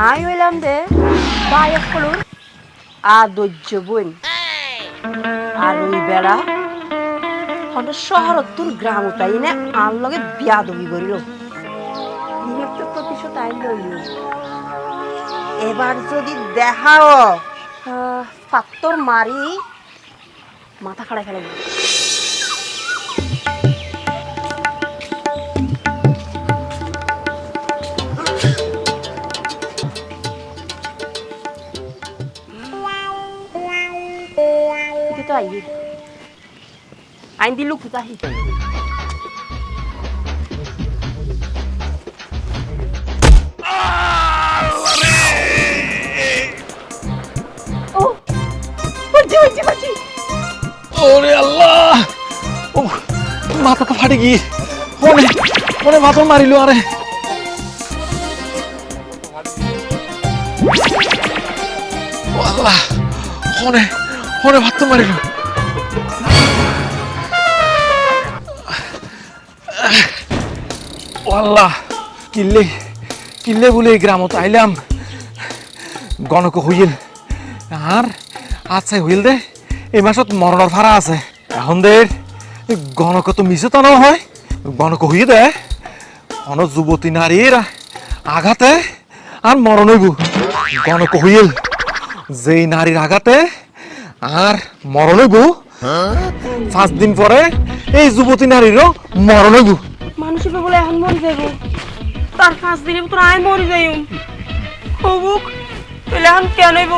I হইলাম দে বায়ক কলুর আদর্য বোন আর ওই বেড়া হন শহর তোর গ্রাম উঠাই নে আর লগে বিয়া দবি করিল তো প্রতিশোধ আইন লইল এবার যদি দেখাও পাত্তর মারি মাথা খাড়াই ফেলে তো আইয়ে আইন দিলু কুতাহি ও বাজি বাজি বাজি ওরে আল্লাহ ও মাথা তো ফাটে গিয়ে ওরে ওরে মাথা মারিল আরে ও আল্লাহ ওরে ওরে মাথা মারিল ও আল্লাহ কিল্লে কিল্লে বলে এই গ্রামত আইলাম গণক হইল আর আচ্ছা হইল দে এই মাসত মরণের ভাড়া আছে এখন দের গণক তো মিশে তো না হয় গণক হইয়ে দে অন যুবতী নারীর আঘাতে আর মরণ হইব গণক হইল যেই নারীর আঘাতে আর মরণ হইব 5 দিন পরে এই যুবতী নারীরও মরণ হইব মানুষের বলে এখন মরে যাইব তার 5 দিনে তো আই মরে যাইম হবুক তাহলে এখন কেন হইব